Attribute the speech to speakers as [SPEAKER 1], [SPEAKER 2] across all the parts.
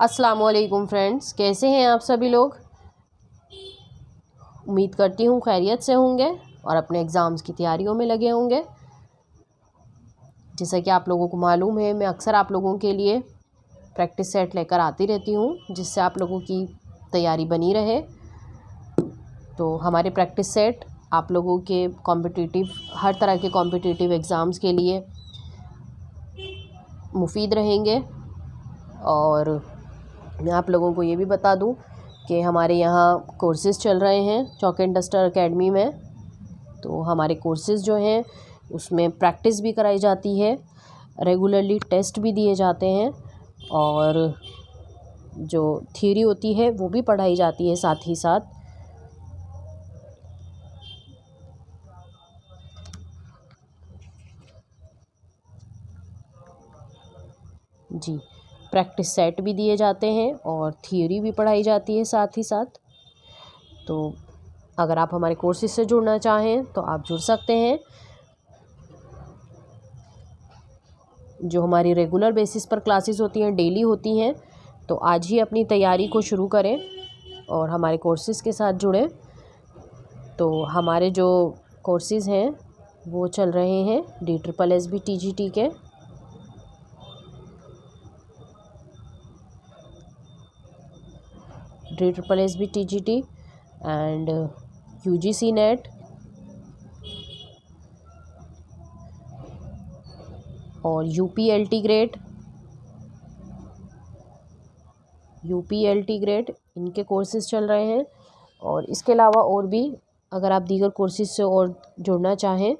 [SPEAKER 1] अस्सलामुअलैकुम फ्रेंड्स, कैसे हैं आप सभी लोग। उम्मीद करती हूँ खैरियत से होंगे और अपने एग्ज़ाम्स की तैयारियों में लगे होंगे। जैसा कि आप लोगों को मालूम है, मैं अक्सर आप लोगों के लिए प्रैक्टिस सेट लेकर आती रहती हूँ जिससे आप लोगों की तैयारी बनी रहे। तो हमारे प्रैक्टिस सेट आप लोगों के हर तरह के कॉम्पिटिटिव एग्ज़ाम्स के लिए मुफीद रहेंगे। और मैं आप लोगों को ये भी बता दूं कि हमारे यहाँ कोर्सेज़ चल रहे हैं चॉक एंड डस्टर एकेडमी में। तो हमारे कोर्सेज़ जो हैं उसमें प्रैक्टिस भी कराई जाती है, रेगुलरली टेस्ट भी दिए जाते हैं और जो थ्योरी होती है वो भी पढ़ाई जाती है साथ ही साथ। जी, प्रैक्टिस सेट भी दिए जाते हैं और थ्योरी भी पढ़ाई जाती है साथ ही साथ। तो अगर आप हमारे कोर्सेज से जुड़ना चाहें तो आप जुड़ सकते हैं। जो हमारी रेगुलर बेसिस पर क्लासेस होती हैं, डेली होती हैं, तो आज ही अपनी तैयारी को शुरू करें और हमारे कोर्सेज़ के साथ जुड़ें। तो हमारे जो कोर्सेज़ हैं वो चल रहे हैं DSSB TGT के। DSSB TGT and UGC net और UPLT ग्रेड इनके कोर्सेज़ चल रहे हैं। और इसके अलावा और भी अगर आप दीगर कोर्सेज़ से और जुड़ना चाहें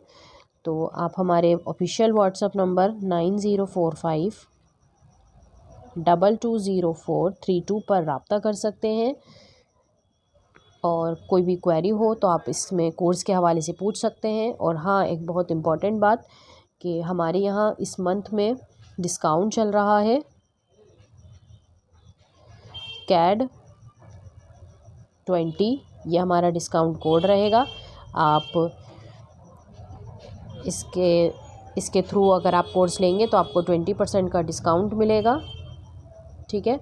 [SPEAKER 1] तो आप हमारे ऑफिशियल व्हाट्सएप नंबर 9045220432 पर रब्ता कर सकते हैं। और कोई भी क्वेरी हो तो आप इसमें कोर्स के हवाले से पूछ सकते हैं। और हाँ, एक बहुत इम्पॉर्टेंट बात कि हमारे यहाँ इस मंथ में डिस्काउंट चल रहा है। CAD 20 ये हमारा डिस्काउंट कोड रहेगा। आप इसके थ्रू अगर आप कोर्स लेंगे तो आपको 20% का डिस्काउंट मिलेगा। ठीक है,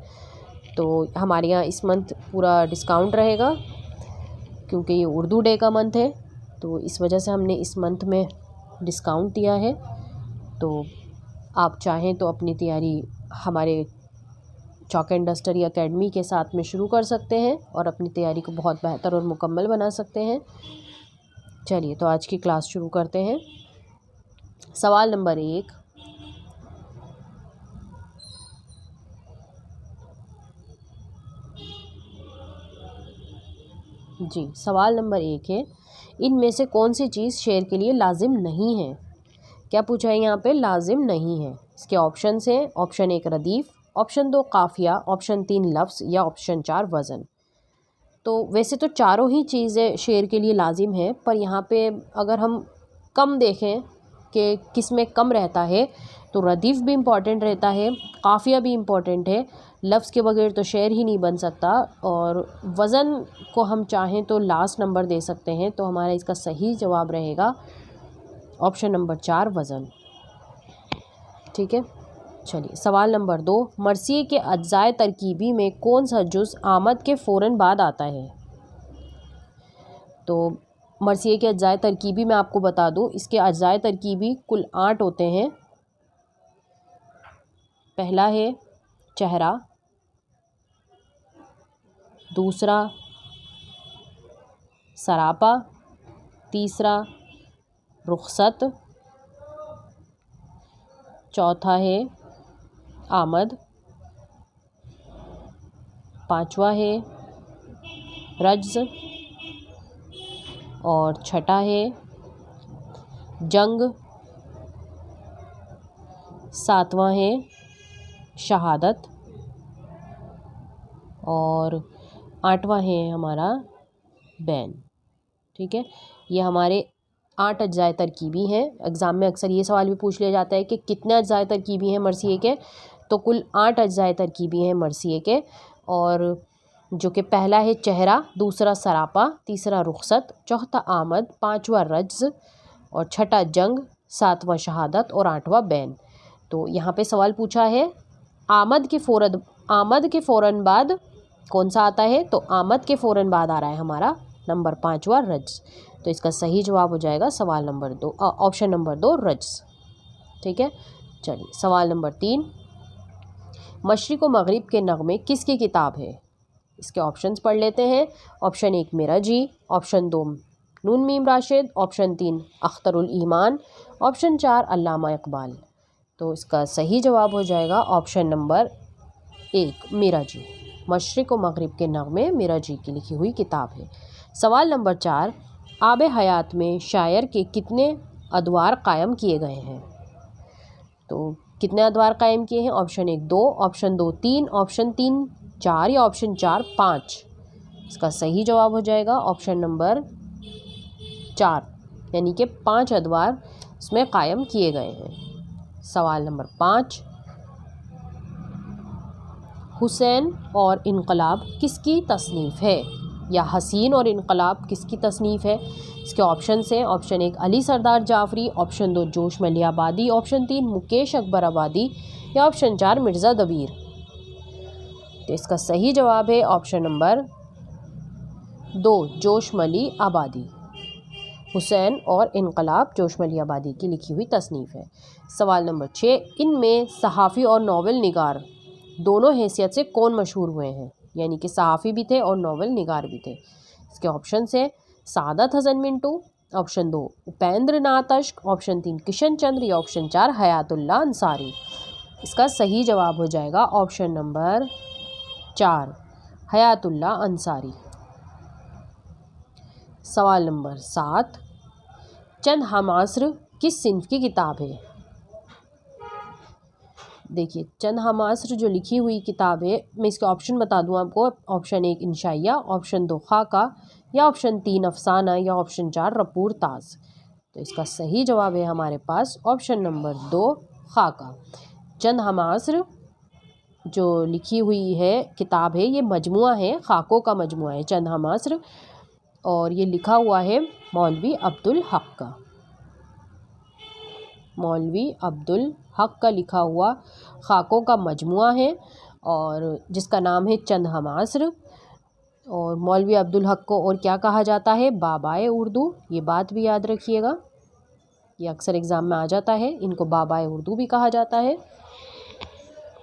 [SPEAKER 1] तो हमारे यहाँ इस मंथ पूरा डिस्काउंट रहेगा क्योंकि ये उर्दू डे का मंथ है, तो इस वजह से हमने इस मंथ में डिस्काउंट दिया है। तो आप चाहें तो अपनी तैयारी हमारे चॉक एंड डस्टर एकेडमी के साथ में शुरू कर सकते हैं और अपनी तैयारी को बहुत बेहतर और मुकम्मल बना सकते हैं। चलिए, तो आज की क्लास शुरू करते हैं। सवाल नंबर 1, जी सवाल नंबर 1 है, इनमें से कौन सी चीज़ शेर के लिए लाजिम नहीं है। क्या पूछा है यहाँ पे, लाजिम नहीं है। इसके ऑप्शन हैं, ऑप्शन 1 रदीफ़, ऑप्शन 2 काफ़िया, ऑप्शन 3 लफ्ज़ या ऑप्शन 4 वज़न। तो वैसे तो चारों ही चीज़ें शेर के लिए लाजिम है, पर यहाँ पे अगर हम कम देखें कि किस में कम रहता है तो रदीफ़ भी इम्पॉर्टेंट रहता है, काफ़िया भी इम्पॉर्टेंट है, लफ्ज़ के बगैर तो शेर ही नहीं बन सकता। और वज़न को हम चाहें तो लास्ट नंबर दे सकते हैं, तो हमारा इसका सही जवाब रहेगा ऑप्शन नंबर 4 वज़न। ठीक है, चलिए सवाल नंबर 2, मरसिए के अज्जाए तरकीबी में कौन सा जुज़ आमद के फ़ौरन बाद आता है। तो मरसिए के अज्जाए तरकीबी में आपको बता दूं, इसके अज्जाए तरकीबी कुल 8 होते हैं। पहला है चेहरा, दूसरा सरापा, तीसरा रुखसत, चौथा है आमद, पांचवा है रज्ज़ और छठा है जंग, सातवां है शहादत और आठवां है हमारा बैन। ठीक है, ये हमारे 8 अज्जाए तरकीबी हैं। एग्ज़ाम में अक्सर ये सवाल भी पूछ लिया जाता है कि कितने अज्जाए तरकीबी हैं मरसिए के, तो कुल 8 अज्जाए तरकीबी हैं मरसिए के। और जो कि पहला है चेहरा, दूसरा सरापा, तीसरा रुखसत, चौथा आमद, पांचवा रज्ज़ और छठा जंग, सातवां शहादत और आठवां बैन। तो यहाँ पे सवाल पूछा है आमद के आमद के फ़ौरन बाद कौन सा आता है? तो आमद के फ़ौरन बाद आ रहा है हमारा नंबर 5वां रज्स। तो इसका सही जवाब हो जाएगा सवाल नंबर 2, ऑप्शन नंबर 2 रज्स। ठीक है, चलिए सवाल नंबर 3, मशरिक़ व मग़रिब के नग़मे किसकी किताब है? इसके ऑप्शंस पढ़ लेते हैं। ऑप्शन 1 मिराजी, ऑप्शन 2 नून मीम राशिद, ऑप्शन 3 अख्तरुल ईमान, ऑप्शन 4 अल्लामा इकबाल। तो इसका सही जवाब हो जाएगा ऑप्शन नंबर 1 मिराजी। मशरिक़ व मग़रिब के नग़मे मिराजी की लिखी हुई किताब है। सवाल नंबर 4, आब हयात में शायर के कितने अदवार कायम किए गए हैं? तो कितने अदवार कायम किए हैं? ऑप्शन 1 2, ऑप्शन 2 3, ऑप्शन 3 4 या ऑप्शन 4 5। इसका सही जवाब हो जाएगा ऑप्शन नंबर 4, यानी कि 5 अदवार इसमें कायम किए गए हैं। सवाल नंबर 5, हुसैन और इनकलाब किसकी तसनीफ़ है? या हसीन और इनकलाब किसकी तसनीफ़ है? इसके ऑप्शन हैं। ऑप्शन 1 अली सरदार जाफ़री, ऑप्शन 2 जोश मली आबादी, ऑप्शन 3 मुकेश अकबर आबादी या ऑप्शन 4 मिर्ज़ा दबीर। तो इसका सही जवाब है ऑप्शन नंबर 2 जोश मली आबादी। हुसैन और इनकलाब जोश मली आबादी की लिखी हुई तसनीफ़ है। सवाल नंबर 6, इनमें सहाफ़ी और नावल निगार दोनों हैसियत से कौन मशहूर हुए हैं? यानी कि सहाफ़ी भी थे और नावल निगार भी थे। इसके ऑप्शन हैं सादत हसन मिंटू, ऑप्शन 2 उपेंद्र नाथ अश्क, ऑप्शन 3 किशन चंद्र या ऑप्शन 4 हयातुल्लाह अंसारी। इसका सही जवाब हो जाएगा ऑप्शन नंबर 4 हयातुल्लाह अंसारी। सवाल नंबर 7, चंद हमासर किस सिन्फ की किताब है? देखिए, चंद हमासर जो लिखी हुई किताब है, मैं इसके ऑप्शन बता दूं आपको। ऑप्शन 1 इंशाइया, ऑप्शन 2 खाका या ऑप्शन 3 अफसाना या ऑप्शन 4 रपूर ताज। तो इसका सही जवाब है हमारे पास ऑप्शन नंबर 2 खाका। चंद हमासर जो लिखी हुई है किताब है, ये मजमुआ है, खाकों का मजमुआ है चंद हमासर, और ये लिखा हुआ है मौलवी अब्दुल हक का। मौलवी अब्दुल हक का लिखा हुआ खाकों का मजमुआ है और जिसका नाम है चंद हमासर। और मौलवी अब्दुल हक को और क्या कहा जाता है? बाबाए उर्दू। ये बात भी याद रखिएगा, ये अक्सर एग्ज़ाम में आ जाता है। इनको बाबाए उर्दू भी कहा जाता है।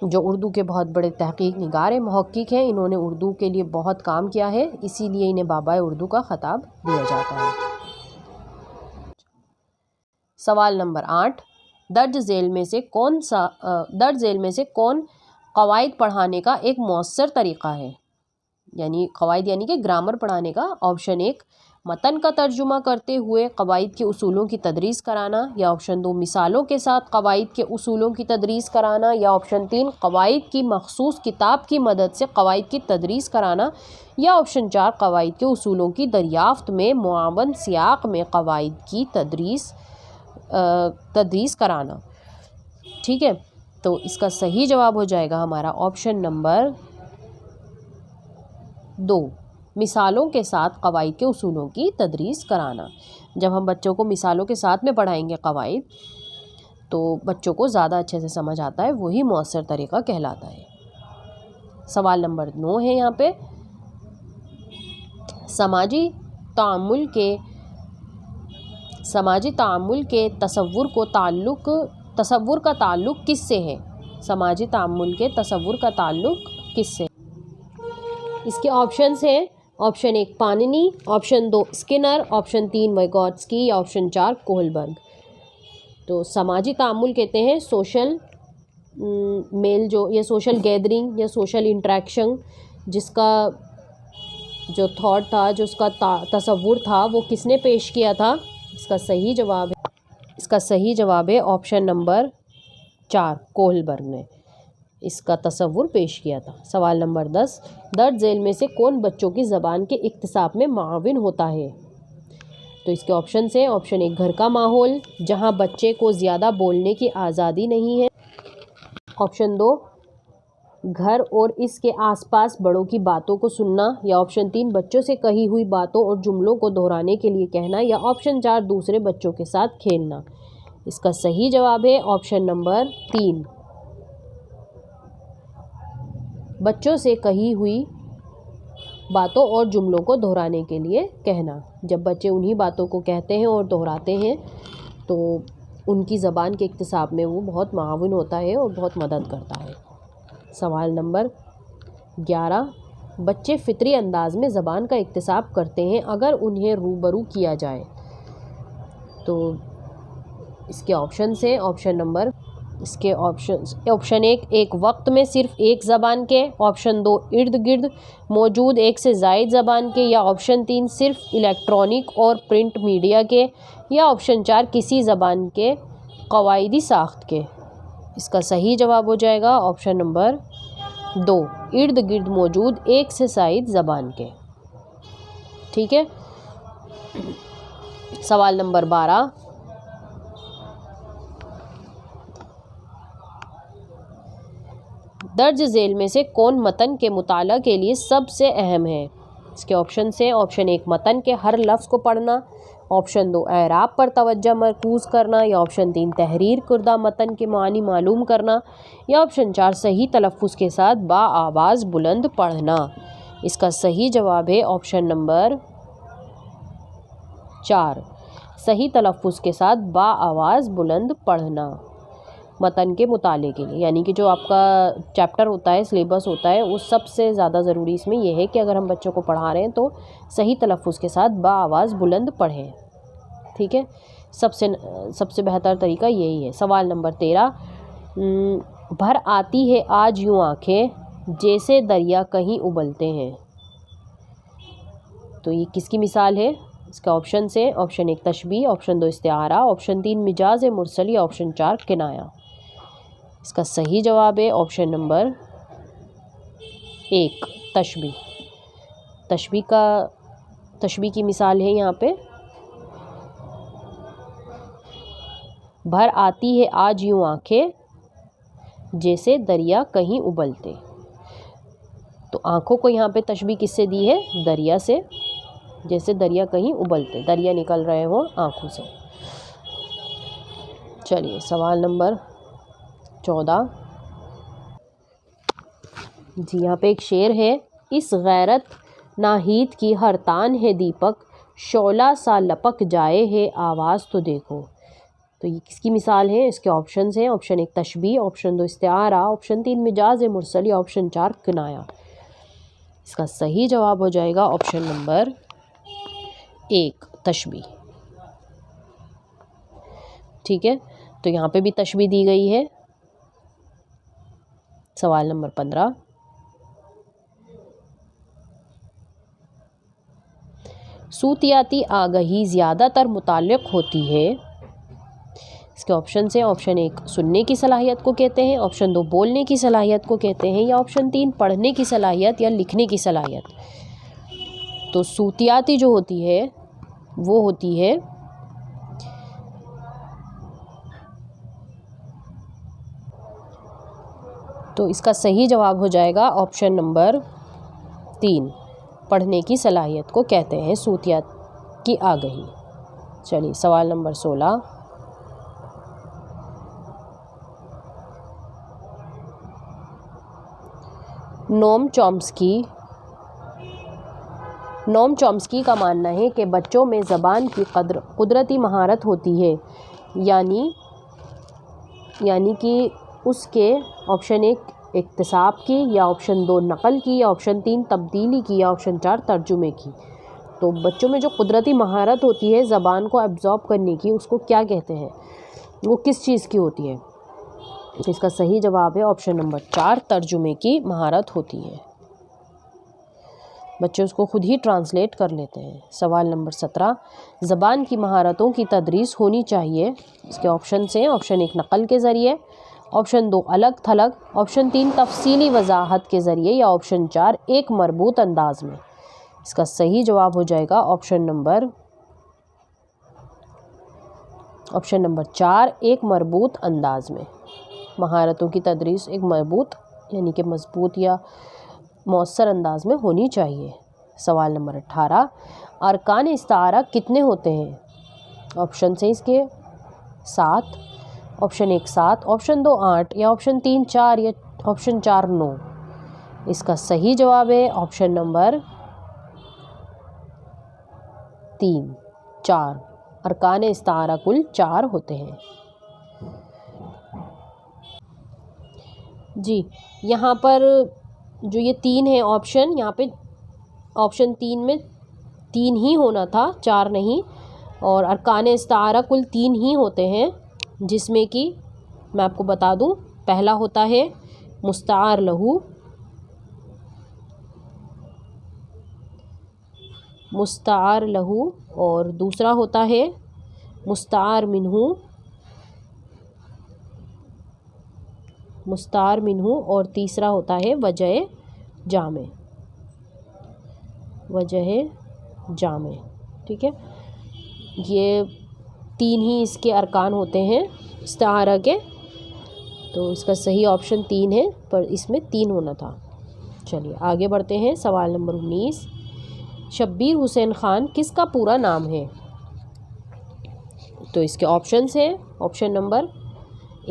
[SPEAKER 1] जो उर्दू के बहुत बड़े तहकीक निगार हैं, मुहक्किक हैं, इन्होंने उर्दू के लिए बहुत काम किया है, इसीलिए इन्हें बाबाए उर्दू का ख़ताब दिया जाता है। सवाल नंबर 8, दर्ज झेल में से कौन क़वाइद पढ़ाने का एक मौसर तरीक़ा है? यानी क़वाइद यानी कि ग्रामर पढ़ाने का। ऑप्शन 1 मतन का तर्जुमा करते हुए क़वाइद के उसूलों की तदरीस कराना या ऑप्शन 2 मिसालों के साथ क़वाइद के उसूलों की तदरीस कराना या ऑप्शन 3 क़वाइद की मख़सूस किताब की मदद से क़वाइद की तदरीस कराना या ऑप्शन 4 क़वाइद के उसूलों की दरियाफ़्त में मुआवन सियाक़ में क़वाइद की तदरीस कराना। ठीक है, तो इसका सही जवाब हो जाएगा हमारा ऑप्शन नंबर 2 मिसालों के साथ क़वाइद के उसूलों की तदरीस कराना। जब हम बच्चों को मिसालों के साथ में पढ़ाएंगे क़वाइद, तो बच्चों को ज़्यादा अच्छे से समझ आता है, वही मौसर तरीक़ा कहलाता है। सवाल नंबर 9 है यहाँ पे, समाजी ताअम्मुल के तसव्वुर का ताल्लुक़ किससे है? समाजी ताअम्मुल के तसव्वुर का ताल्लुक़ किससे? इसके ऑप्शंस हैं। Option 1 Panini, option 2 Skinner, option 3 वाइगॉट्स्की या ऑप्शन 4 कोहलबर्ग। तो समाजी ताअम्मुल कहते हैं सोशल मेल या सोशल गैदरिंग या सोशल इंटरेक्शन, जिसका जो थॉट था, जो उसका तसव्वुर था, वो किसने पेश किया था? इसका सही जवाब है ऑप्शन नंबर 4 कोहलबर्ग ने इसका तसव्वुर पेश किया था। सवाल नंबर 10, दर्ज झेल में से कौन बच्चों की ज़बान के इक्तिसाब में मुआविन होता है? तो इसके ऑप्शन हैं। ऑप्शन 1 घर का माहौल, जहां बच्चे को ज़्यादा बोलने की आज़ादी नहीं है। ऑप्शन 2 घर और इसके आसपास बड़ों की बातों को सुनना या ऑप्शन 3 बच्चों से कही हुई बातों और जुमलों को दोहराने के लिए कहना या ऑप्शन 4 दूसरे बच्चों के साथ खेलना। इसका सही जवाब है ऑप्शन नंबर 3 बच्चों से कही हुई बातों और जुमलों को दोहराने के लिए कहना। जब बच्चे उन्हीं बातों को कहते हैं और दोहराते हैं तो उनकी ज़बान के इक्तिसाब में वो बहुत माविन होता है और बहुत मदद करता है। सवाल नंबर 11, बच्चे फ़ितरी अंदाज़ में ज़बान का इक्तिसाब करते हैं अगर उन्हें रूबरू किया जाए। तो इसके ऑप्शन हैं, ऑप्शन एक वक्त में सिर्फ एक ज़बान के, ऑप्शन 2 इर्द गिर्द मौजूद एक से ज़ायद ज़बान के, या ऑप्शन 3 सिर्फ इलेक्ट्रॉनिक और प्रिंट मीडिया के, या ऑप्शन 4 किसी ज़बान के कवायदी साख्त के। इसका सही जवाब हो जाएगा ऑप्शन नंबर 2, इर्द गिर्द मौजूद एक से ज़ायद ज़बान के। ठीक है। सवाल नंबर 12, दर्ज झेल में से कौन मतन के मुताला के लिए सबसे अहम है। इसके ऑप्शन हैं, ऑप्शन 1 मतन के हर लफ्ज़ को पढ़ना, ऑप्शन 2 एराब पर तवज्जो मरकूज़ करना, या ऑप्शन 3 तहरीर कुर्दा मतन के मानी मालूम करना, या ऑप्शन 4 सही तलफ़्फ़ुज़ के साथ बाआवाज़ बुलंद पढ़ना। इसका सही जवाब है ऑप्शन नंबर 4, सही तलफ़्फ़ुज़ के साथ बाआवाज़ बुलंद पढ़ना मतन के मुताले के लिए। यानी कि जो आपका चैप्टर होता है, सिलेबस होता है, उस सबसे ज़्यादा ज़रूरी इसमें यह है कि अगर हम बच्चों को पढ़ा रहे हैं तो सही तलफ़्फ़ुज़ के साथ बाआवाज़ बुलंद पढ़ें। ठीक है, सबसे बेहतर तरीका यही है। सवाल नंबर 13, भर आती है आज यूँ आँखें जैसे दरिया कहीं उबलते हैं। तो ये किसकी मिसाल है। इसका ऑप्शन है, ऑप्शन 1 तशबीह, ऑप्शन 2 इस्तिआरा, ऑप्शन 3 मिजाज मुरसल, या ऑप्शन 4 किनाया। इसका सही जवाब है ऑप्शन नंबर 1 तशबीह। तशबीह की मिसाल है यहाँ पे, भर आती है आज यूँ आँखें जैसे दरिया कहीं उबलते। तो आँखों को यहाँ पे तशबीह किससे दी है, दरिया से, जैसे दरिया कहीं उबलते, दरिया निकल रहे हो आँखों से। चलिए सवाल नंबर 14 जी, यहाँ पे एक शेर है, इस गैरत नाहीद की हर तान है दीपक, शोला सा लपक जाए है आवाज़ तो देखो। तो ये किसकी मिसाल है। इसके ऑप्शन हैं, ऑप्शन 1 तशबीह, ऑप्शन 2 इस्तिआरा, ऑप्शन 3 मिजाज मुरसल, या ऑप्शन 4 किनाया। इसका सही जवाब हो जाएगा ऑप्शन नंबर 1 तशबीह। ठीक है, तो यहाँ पे भी तशबीह दी गई है। सवाल नंबर 15, सूतियाती आगही ज़्यादातर मुताल्लिक़ होती है। इसके ऑप्शन हैं, ऑप्शन 1 सुनने की सलाहियत को कहते हैं, ऑप्शन 2 बोलने की सलाहियत को कहते हैं, या ऑप्शन 3 पढ़ने की सलाहियत या लिखने की सलाहियत। तो सूतियाती जो होती है वो होती है तो इसका सही जवाब हो जाएगा ऑप्शन नंबर 3, पढ़ने की सलाहियत को कहते हैं सूतियात की आगही। चलिए सवाल नंबर 16, नोम चॉम्स्की का मानना है कि बच्चों में ज़बान की कुदरती महारत होती है, यानी कि उसके ऑप्शन 1 इक्तिसाब की, या ऑप्शन 2 नकल की, या ऑप्शन 3 तब्दीली की, या ऑप्शन 4 तर्जुमे की। तो बच्चों में जो कुदरती महारत होती है ज़बान को एब्जॉर्ब करने की, उसको क्या कहते हैं, वो किस चीज़ की होती है। तो इसका सही जवाब है ऑप्शन नंबर 4, तर्जुमे की महारत होती है। बच्चे उसको खुद ही ट्रांसलेट कर लेते हैं। सवाल नंबर 17, ज़बान की महारतों की तदरीस होनी चाहिए। इसके ऑप्शन हैं, ऑप्शन 1 नकल के ज़रिए, ऑप्शन 2 अलग थलग, ऑप्शन 3 तफसीली वजाहत के ज़रिए, या ऑप्शन 4 एक मरबूत अंदाज में। इसका सही जवाब हो जाएगा ऑप्शन नंबर 4 एक मरबूत अंदाज में। महारतों की तदरीस एक मरबूत यानी कि मजबूत या मौसर अंदाज में होनी चाहिए। सवाल नंबर 18, अरकान इस्तारा कितने होते हैं। ऑप्शन हैं इसके 7, ऑप्शन 1 7, ऑप्शन 2 8, या ऑप्शन 3 4, या ऑप्शन 4 9। इसका सही जवाब है ऑप्शन नंबर 3, 4। अरकान इस्तारा कुल 4 होते हैं। जी, यहाँ पर जो ये 3 है ऑप्शन, यहाँ पे ऑप्शन 3 में 3 ही होना था, 4 नहीं। और अरकान इस्तारा कुल 3 ही होते हैं, जिसमें कि मैं आपको बता दूं, पहला होता है मुस्तार लहू, मुस्तार लहू, और दूसरा होता है मुस्तार मिन्हू, मुस्तार मिन्हू, और तीसरा होता है वजह जामे, वजह जामे। ठीक है, ये 3 ही इसके अरकान होते हैं इस्तारा के, तो इसका सही ऑप्शन 3 है, पर इसमें 3 होना था। चलिए आगे बढ़ते हैं। सवाल नंबर 19, शब्बीर हुसैन ख़ान किसका पूरा नाम है? तो इसके ऑप्शंस हैं, ऑप्शन नंबर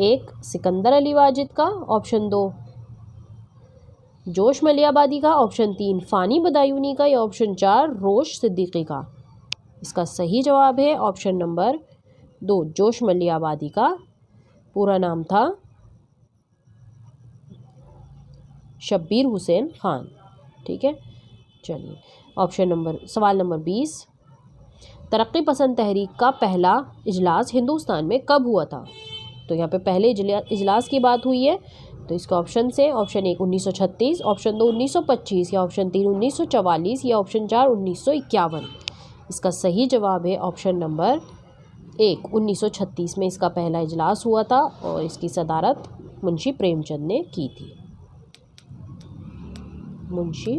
[SPEAKER 1] 1 सिकंदर अली वाजिद का, ऑप्शन 2 जोश मलियाबादी का, ऑप्शन 3 फ़ानी बदायूनी का, या ऑप्शन 4 रोश सिद्दीकी का। इसका सही जवाब है ऑप्शन नंबर 2 जोश मलियाबादी का पूरा नाम था शब्बीर हुसैन ख़ान। ठीक है, चलिए सवाल नंबर 20, तरक्की पसंद तहरीक का पहला इजलास हिंदुस्तान में कब हुआ था? तो यहाँ पे पहले इजलास की बात हुई है, तो इसका ऑप्शन से ऑप्शन 1 1936, ऑप्शन 2 1925, या ऑप्शन 3 1944, या ऑप्शन 4 1951। इसका सही जवाब है ऑप्शन नंबर 1 1936 में इसका पहला इजलास हुआ था, और इसकी सदारत मुंशी प्रेमचंद ने की थी। मुंशी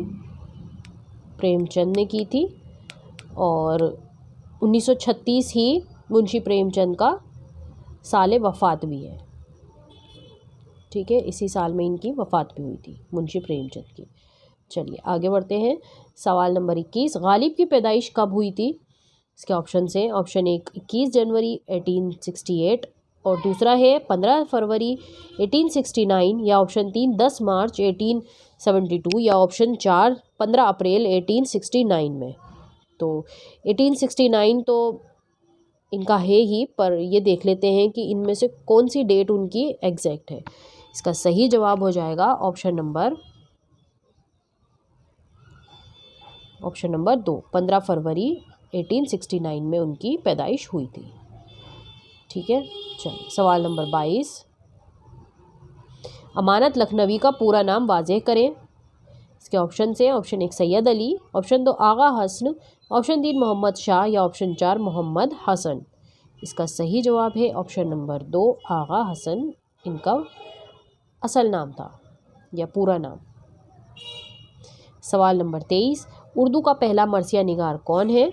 [SPEAKER 1] प्रेमचंद ने की थी, और 1936 ही मुंशी प्रेमचंद का साल वफ़ात भी है। ठीक है, इसी साल में इनकी वफ़ात भी हुई थी मुंशी प्रेमचंद की। चलिए आगे बढ़ते हैं। सवाल नंबर 21, गालिब की पैदाइश कब हुई थी? इसके ऑप्शन हैं, ऑप्शन 1 21 जनवरी 1868, और दूसरा है 15 फरवरी 1869, या ऑप्शन 3 10 मार्च 1872, या ऑप्शन 4 15 अप्रैल 1869 में। तो 1869 तो इनका है ही, पर ये देख लेते हैं कि इनमें से कौन सी डेट उनकी एग्जैक्ट है। इसका सही जवाब हो जाएगा ऑप्शन नंबर 2 15 फरवरी 1869 में उनकी पैदाइश हुई थी। ठीक है, चलिए सवाल नंबर 22, अमानत लखनवी का पूरा नाम वाज़ेह करें। इसके ऑप्शन हैं, ऑप्शन 1 सैयद अली, ऑप्शन 2 आगा हसन, ऑप्शन 3 मोहम्मद शाह, या ऑप्शन 4 मोहम्मद हसन। इसका सही जवाब है ऑप्शन नंबर 2 आगा हसन इनका असल नाम था, या पूरा नाम। सवाल नंबर 23, उर्दू का पहला मरसिया निगार कौन है?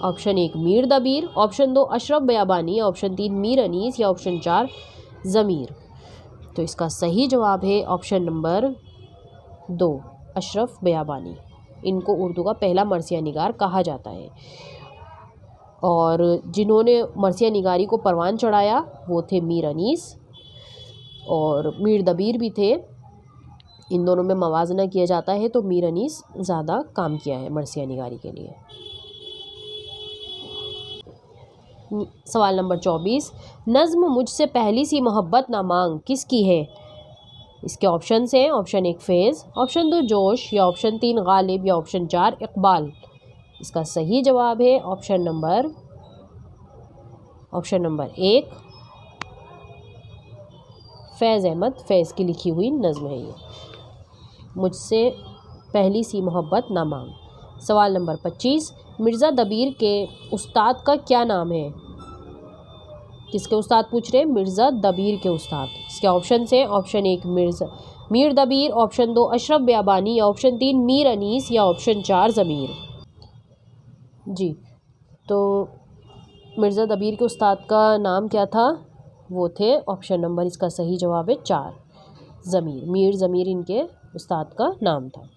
[SPEAKER 1] ऑप्शन 1 मीर दबीर, ऑप्शन 2 अशरफ बयाबानी, ऑप्शन 3 मीर अनीस, या ऑप्शन 4 ज़मीर। तो इसका सही जवाब है ऑप्शन नंबर 2 अशरफ बयाबानी। इनको उर्दू का पहला मरसिया निगार कहा जाता है, और जिन्होंने मरसिया निगारी को परवान चढ़ाया वो थे मीर अनीस, और मीर दबीर भी थे। इन दोनों में मवाजना किया जाता है, तो मीर अनीस ज़्यादा काम किया है मरसिया निगारी के लिए। सवाल नंबर 24, नज़्म मुझसे पहली सी मोहब्बत ना मांग किसकी है? इसके ऑप्शन हैं, ऑप्शन 1 फैज़, ऑप्शन 2 जोश, या ऑप्शन 3 गालिब, या ऑप्शन 4 इकबाल। इसका सही जवाब है ऑप्शन नंबर 1 फैज़ अहमद। फैज़ की लिखी हुई नज़्म है ये, मुझसे पहली सी मोहब्बत ना मांग। सवाल नंबर 25, मिर्ज़ा दबीर के उस्ताद का क्या नाम है? किसके उस्ताद पूछ रहे हैं? मिर्ज़ा दबीर के उस्ताद। इसके ऑप्शन हैं, ऑप्शन 1 मीर दबीर, ऑप्शन 2 अशरफ बयाबानी, या ऑप्शन 3 मीर अनीस, या ऑप्शन 4 ज़मीर। जी, तो मिर्ज़ा दबीर के उस्ताद का नाम क्या था? वो थे ऑप्शन नंबर, इसका सही जवाब है 4 ज़मीर। मीर ज़मीर इनके उस्ताद का नाम था।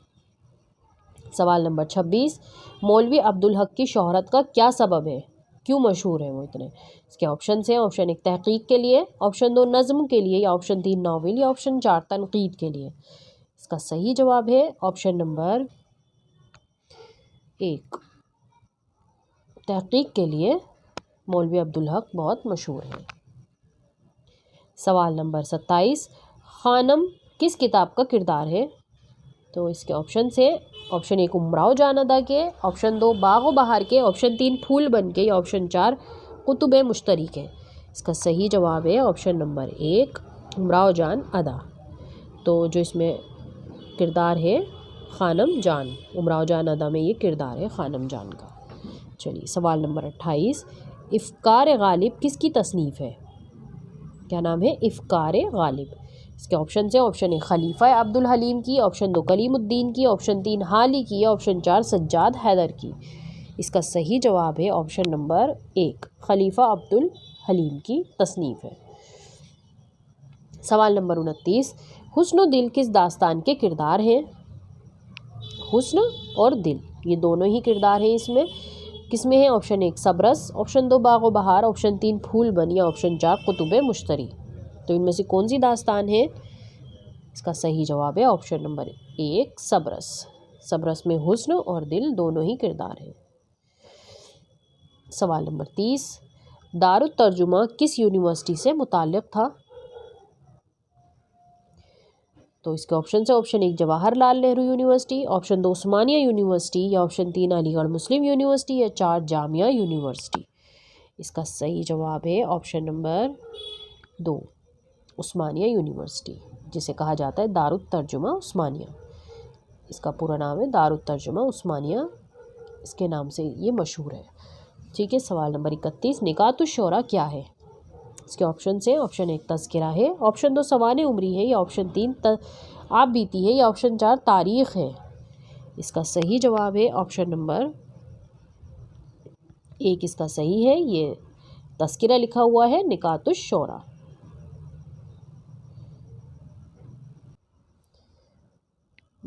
[SPEAKER 1] सवाल नंबर 26, मौलवी अब्दुल हक की शोहरत का क्या सबब है? क्यों मशहूर है वो इतने? इसके ऑप्शन हैं, ऑप्शन 1 तहकीक के लिए, ऑप्शन 2 नज़्म के लिए, या ऑप्शन 3 नावल, या ऑप्शन 4 तनकीद के लिए। इसका सही जवाब है ऑप्शन नंबर 1। तहकीक के लिए मौलवी अब्दुल हक बहुत मशहूर है। सवाल नंबर 27, खानम किस किताब का किरदार है? तो इसके ऑप्शन है ऑप्शन 1 उमराव जान अदा के, ऑप्शन 2 बाग बहार के, ऑप्शन 3 फूल बन के, या ऑप्शन 4 कुतुब मुश्तरी के। इसका सही जवाब है ऑप्शन नंबर 1 उमराव जान अदा। तो जो इसमें किरदार है खानम जान, उमराव जान अदा में ये किरदार है खानम जान का। चलिए सवाल नंबर 28, इफ़्कार गालिब किसकी तसनीफ़ है? क्या नाम है? इफ़्कार गालिब। इसके ऑप्शन है ऑप्शन 1 खलीफा अब्दुल हलीम की, ऑप्शन 2 कलीमुद्दीन की, ऑप्शन 3 हाली की, ऑप्शन 4 सज्जाद हैदर की। इसका सही जवाब है ऑप्शन नंबर 1 खलीफा अब्दुल हलीम की तसनीफ़ है। सवाल नंबर 29, हुस्न और दिल किस दास्तान के किरदार हैं? हुस्न और दिल ये दोनों ही किरदार हैं इसमें। किसमें है? ऑप्शन 1 सबरस, ऑप्शन 2 बाग बहार, ऑप्शन 3 फूल बन, या ऑप्शन 4 कुतुब मुश्तरी। तो इनमें से कौन सी दास्तान है? इसका सही जवाब है ऑप्शन नंबर 1 सबरस। सबरस में हुस्न और दिल दोनों ही किरदार हैं। सवाल नंबर 30, दारुत तर्जुमा किस यूनिवर्सिटी से मुताल्लिक़ था? तो इसके ऑप्शन है option 1 Jawaharlal Nehru university, option 2 उस्मानिया यूनिवर्सिटी, या ऑप्शन 3 अलीगढ़ मुस्लिम यूनिवर्सिटी, या 4 जामिया यूनिवर्सिटी। इसका सही जवाब है ऑप्शन नंबर 2 उस्मानिया यूनिवर्सिटी, जिसे कहा जाता है दारुत तर्जुमा उस्मानिया। इसका पूरा नाम है दारुत तर्जुमा उस्मानिया, इसके नाम से ये मशहूर है। ठीक है, सवाल नंबर 31, निकातुश शोरा क्या है? इसके ऑप्शन है ऑप्शन 1 तज़किरा है, ऑप्शन 2 सवाने उम्री है, या ऑप्शन 3 आप बीती है, या ऑप्शन 4 तारीख़ है। इसका सही जवाब है ऑप्शन नंबर 1 इसका सही है, ये तज़किरा लिखा हुआ है निकातुश शोरा।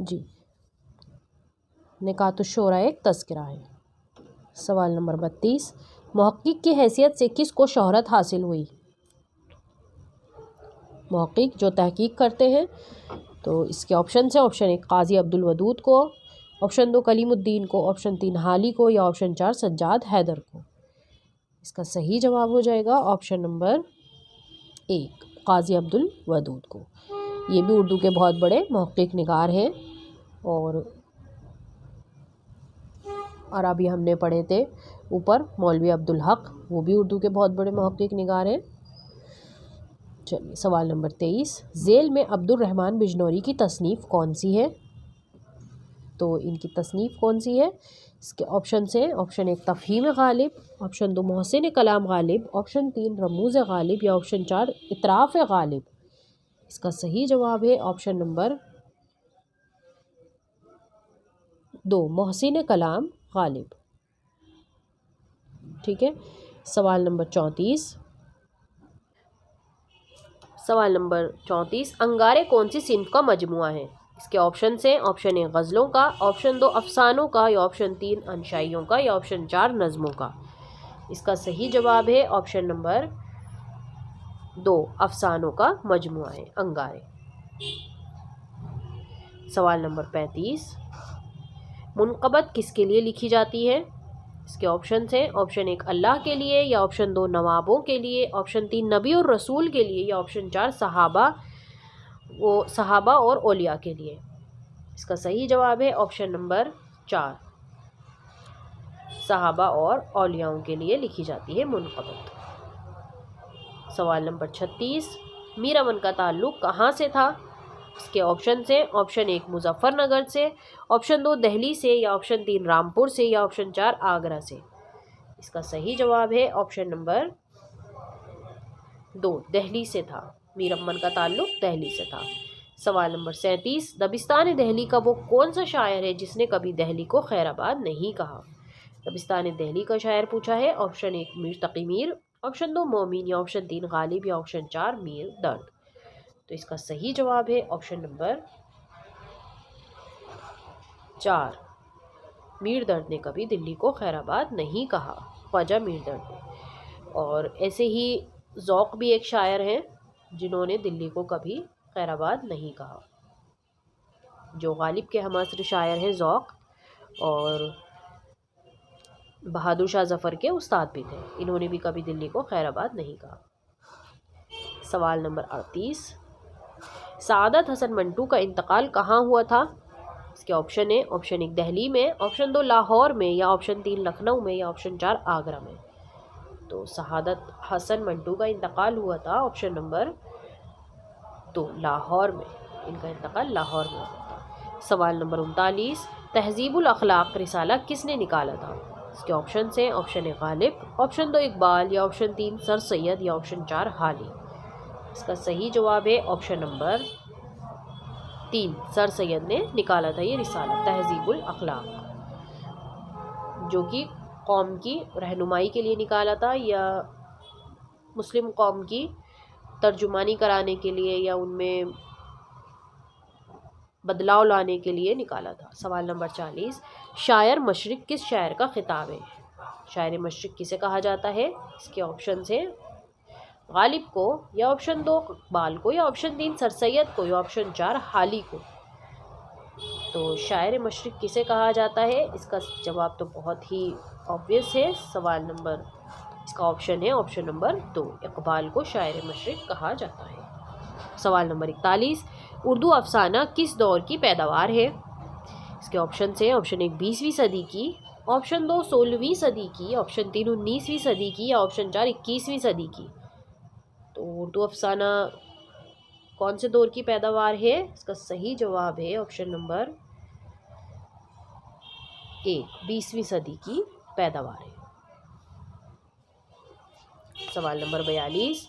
[SPEAKER 1] जी, निकातुश शोरा एक तज़किरा है। सवाल नंबर 32, मुहक्किक की हैसियत से किसको शोहरत हासिल हुई? मुहक्किक जो तहकीक करते हैं। तो इसके ऑप्शन है ऑप्शन 1 काजी अब्दुल वदूद को, ऑप्शन 2 कलीमुद्दीन को, ऑप्शन 3 हाली को, या ऑप्शन 4 सज्जाद हैदर को। इसका सही जवाब हो जाएगा ऑप्शन नंबर 1 काजी अब्दुल वदूद को। ये भी उर्दू के बहुत बड़े मुहक्किक निगार हैं। और अभी हमने पढ़े थे ऊपर मौलवी अब्दुल हक, वो भी उर्दू के बहुत बड़े मुहक्किक निगार हैं। चलिए सवाल नंबर 23, ज़ेल में अब्दुल रहमान बिजनौरी की तसनीफ़ कौन सी है? तो इनकी तसनीफ़ कौन सी है? इसके ऑप्शन है ऑप्शन 1 तफ़हीम गालिब, ऑप्शन 2 मोहसिन कलाम गालिब, ऑप्शन 3 रमूज़ गालिब, या ऑप्शन 4 इतराफ़ गालिब। इसका सही जवाब है ऑप्शन नंबर 2 मोहसिन कलाम गालिब। ठीक है, सवाल नंबर 34 अंगारे कौन सी सिन्फ का मजमुआ है? इसके ऑप्शन हैं ऑप्शन 1 गज़लों का, ऑप्शन 2 अफसानों का, या ऑप्शन 3 अंशाइयों का, या ऑप्शन 4 नज़मों का। इसका सही जवाब है ऑप्शन नंबर 2 अफसानों का मजमुआ है अंगारे। सवाल नंबर 35, मुनक़बत किसके लिए लिखी जाती है? इसके ऑप्शन हैं ऑप्शन 1 अल्लाह के लिए, या ऑप्शन 2 नवाबों के लिए, ऑप्शन 3 नबी और रसूल के लिए, या ऑप्शन 4 सहाबा और औलिया के लिए। इसका सही जवाब है ऑप्शन नंबर 4 सहाबा और औलियाओं के लिए लिखी जाती है मुनक़बत। सवाल नंबर 36, मीर अमन का ताल्लुक़ कहाँ से था? इसके ऑप्शन हैं ऑप्शन 1 मुजफ्फरनगर से, ऑप्शन 2 दिल्ली से, या ऑप्शन 3 रामपुर से, या ऑप्शन 4 आगरा से। इसका सही जवाब है ऑप्शन नंबर 2 दिल्ली से था। मीर अमन का ताल्लुक़ दिल्ली से था। सवाल नंबर 37, दबिस्तान दिल्ली का वो कौन सा शायर है जिसने कभी दिल्ली को खैराबाद नहीं कहा? दबिस्तान दिल्ली का शायर पूछा है। ऑप्शन 1 मीर तकी मीर, ऑप्शन 2 मोमिन, या ऑप्शन 3 गालिब, या ऑप्शन 4 मीर दर्द। तो इसका सही जवाब है ऑप्शन नंबर 4 मीर दर्द ने कभी दिल्ली को खैराबाद नहीं कहा, ख्वाजा मीर दर्द ने। और ऐसे ही ज़ौक़ भी एक शायर हैं जिन्होंने दिल्ली को कभी खैराबाद नहीं कहा। जो गालिब के हमअस्र शायर हैं ज़ौक़ और बहादुर शाह ज़फ़र के उस्ताद भी थे। इन्होंने भी कभी दिल्ली को खैराबाद नहीं कहा। सवाल नंबर 38, सआदत हसन मंटू का इंतकाल कहाँ हुआ था? इसके ऑप्शन है, ऑप्शन 1 दिल्ली में, ऑप्शन 2 लाहौर में, या ऑप्शन 3 लखनऊ में, या ऑप्शन 4 आगरा में। तो सआदत हसन मंटू का इंतकाल हुआ था ऑप्शन नंबर 2 लाहौर में। इनका इंतकाल लाहौर में हुआ था। सवाल नंबर 39, तहज़ीबुल अखलाक रिसाला किसने निकाला था? इसके ऑप्शन हैं, ऑप्शन 1 गालिब, ऑप्शन 2 इकबाल, या ऑप्शन 3 सर सैयद, या ऑप्शन 4 हाली। इसका सही जवाब है ऑप्शन नंबर 3, सर सैयद ने निकाला था ये रिसाला तहज़ीबुल अखलाक, जो कि कौम की रहनुमाई के लिए निकाला था या मुस्लिम कौम की तर्जुमानी कराने के लिए या उनमें बदलाव लाने के लिए निकाला था। सवाल नंबर 40, शायर मशरिक़ किस शायर का खिताब है? शायर मशरिक़ किसे कहा जाता है? इसके ऑप्शन हैं, गालिब को, या ऑप्शन 2 इकबाल को, या ऑप्शन 3 सर सैयद को, या ऑप्शन 4 हाली को। तो शायर मशरिक़ किसे कहा जाता है? इसका जवाब तो बहुत ही ऑब्वियस है। सवाल नंबर, इसका ऑप्शन है ऑप्शन नंबर 2, इकबाल को शायर मशरिक़ कहा जाता है। सवाल नंबर 41, उर्दू अफसाना किस दौर की पैदावार है? इसके ऑप्शन हैं, ऑप्शन 1 20वीं सदी की, ऑप्शन 2 16वीं सदी की, ऑप्शन 3 19वीं सदी की, या ऑप्शन 4 21वीं सदी की। तो उर्दू अफसाना कौन से दौर की पैदावार है? इसका सही जवाब है ऑप्शन नंबर 1 20वीं सदी की पैदावार है। सवाल नंबर 42,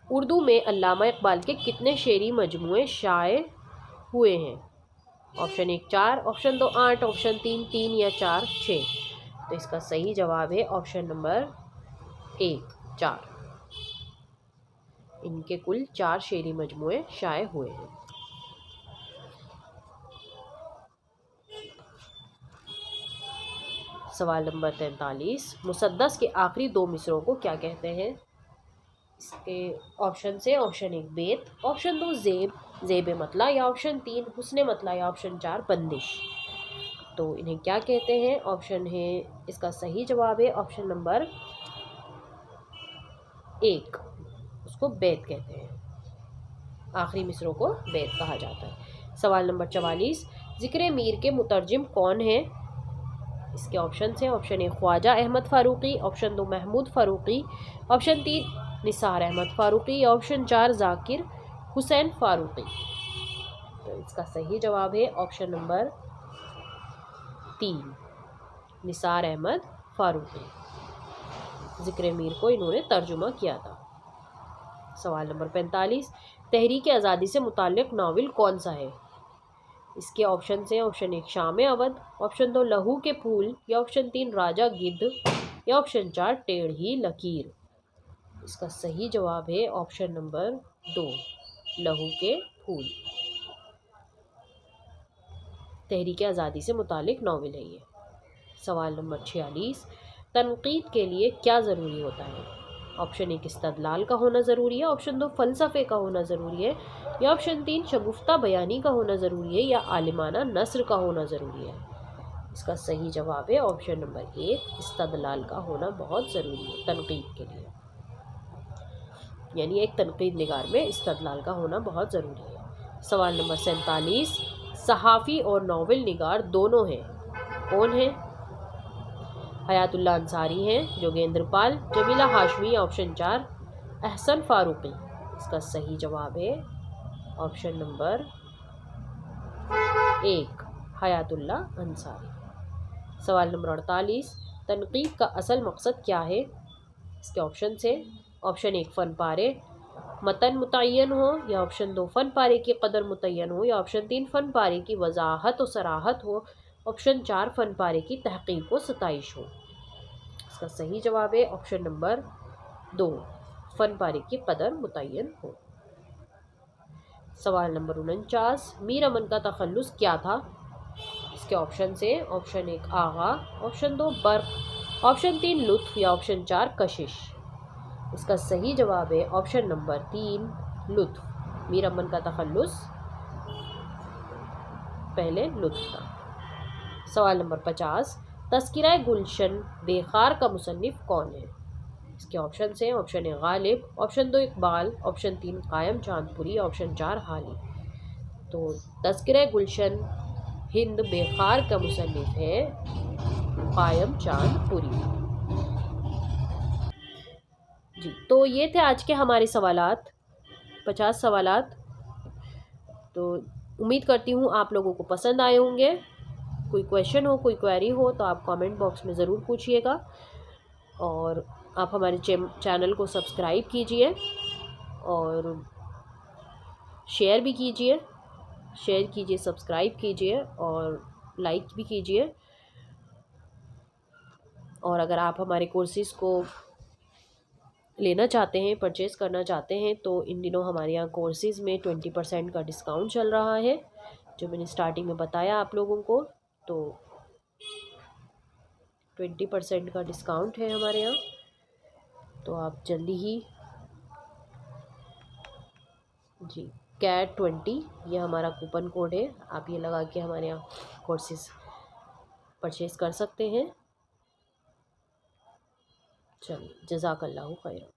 [SPEAKER 1] उर्दू में अल्लामा इकबाल के कितने शेरी मजमूए शाये हुए हैं? ऑप्शन 1 4, ऑप्शन 2 8, ऑप्शन 3 3, या 4 6। तो इसका सही जवाब है ऑप्शन नंबर 1 4। इनके कुल 4 शेरी मजमूए शाये हुए हैं। सवाल नंबर 43, मुसद्दस के आखिरी 2 मिसरों को क्या कहते हैं? इसके ऑप्शन से, ऑप्शन 1 बेत, ऑप्शन 2 ज़ेब मतला, या ऑप्शन 3 हुस्न मतला, या ऑप्शन 4 बंदिश। तो इन्हें क्या कहते हैं? ऑप्शन है, इसका सही जवाब है ऑप्शन नंबर 1, उसको बेत कहते हैं। आखिरी मिसरों को बेत कहा जाता है। सवाल नंबर 44, ज़िक्र मीर के मुतरजिम कौन है? इसके ऑप्शन हैं, option 1 Khwaja Ahmad Farooqui, option 2 Mahmood Farooqui, option 3 Nisar Ahmad Farooqui, या ऑप्शन 4 ज़ाकिर हुसैन फ़ारूक़ी। तो इसका सही जवाब है ऑप्शन नंबर 3, निसार अहमद फ़ारूक़ी। ज़िक्र मीर को इन्होंने तर्जुमा किया था। सवाल नंबर 45, तहरीक आज़ादी से मुताल्लिक़ नावल कौन सा है? इसके ऑप्शन हैं, ऑप्शन 1 शाम अवध, ऑप्शन 2 लहू के फूल, या ऑप्शन 3 राजा गिद्ध, या ऑप्शन 4 टेढ़ी लकीर। इसका सही जवाब है ऑप्शन नंबर 2 लहू के फूल। तहरीक आज़ादी से मुताल्लिक़ नावल है ये। सवाल नंबर 46, तनकीद के लिए क्या ज़रूरी होता है? ऑप्शन 1 इस्तदलाल का होना ज़रूरी है, ऑप्शन 2 फ़लसफ़े का होना ज़रूरी है, या ऑप्शन 3 शगुफ्ता बयानी का होना ज़रूरी है, या आलिमाना नस्र का होना ज़रूरी है। इसका सही जवाब है ऑप्शन नंबर 1 इस्तदलाल का होना बहुत ज़रूरी है तनकीद के लिए, यानी एक तनकीद निगार में इस्तदलाल का होना बहुत ज़रूरी है। सवाल नंबर 47, सहाफ़ी और नावल निगार दोनों हैं, कौन है? हयातुल्लाह अंसारी हैं, जोगेंद्र पाल, जमीला हाशमी, ऑप्शन 4 अहसन फ़ारूक़ी। इसका सही जवाब है ऑप्शन नंबर 1 हयातुल्लाह अंसारी। सवाल नंबर 48, तनकीद का असल मकसद क्या है? इसके ऑप्शन से, ऑप्शन 1 फ़न पारे मतन मुतय्यन हो, या ऑप्शन 2 फ़न पारे की कदर मुतय्यन हो, या ऑप्शन 3 फ़न पारे की वजाहत और सराहत हो, ऑप्शन 4 फ़न पारे की तहक़ीक़ व सताइश हो। इसका सही जवाब है ऑप्शन नंबर 2 फ़न पारे की कदर मुतय्यन हो। सवाल नंबर 49, मीर अमन का तखल्लुस क्या था? इसके ऑप्शन से, ऑप्शन 1 आगा, ऑप्शन 2 बर्क़, ऑप्शन 3 लुत्फ़, या ऑप्शन 4 कशिश। इसका सही जवाब है ऑप्शन नंबर 3 लुत्फ़। मीर अमन का तखल्लुस पहले लुत्फ़ था। सवाल नंबर 50, तज़किरा गुलशन बेखार का मुसन्निफ़ कौन है? इसके ऑप्शन हैं, option A Ghalib, option 2 Iqbal, option 3 कायम चांदपुरी, ऑप्शन 4 हाली। तो तज़किरा गुलशन हिंद बेखार का मुसन्निफ़ है कायम चांदपुरी। जी, तो ये थे आज के हमारे सवालात, 50 सवालात। तो उम्मीद करती हूँ आप लोगों को पसंद आए होंगे। कोई क्वेश्चन हो, कोई क्वेरी हो तो आप कमेंट बॉक्स में ज़रूर पूछिएगा, और आप हमारे चैनल को सब्सक्राइब कीजिए और शेयर भी कीजिए, सब्सक्राइब कीजिए और लाइक भी कीजिए। और अगर आप हमारे कोर्सेज़ को लेना चाहते हैं, परचेज़ करना चाहते हैं, तो इन दिनों हमारे यहाँ कोर्सेज़ में 20% का डिस्काउंट चल रहा है, जो मैंने स्टार्टिंग में बताया आप लोगों को। तो 20% का डिस्काउंट है हमारे यहाँ, तो आप जल्दी ही जी CAT 20 ये हमारा कूपन कोड है, आप ये लगा के हमारे यहाँ कोर्सेज़ परचेज़ कर सकते हैं। चलिए, जज़ाकल्लाहु खैर।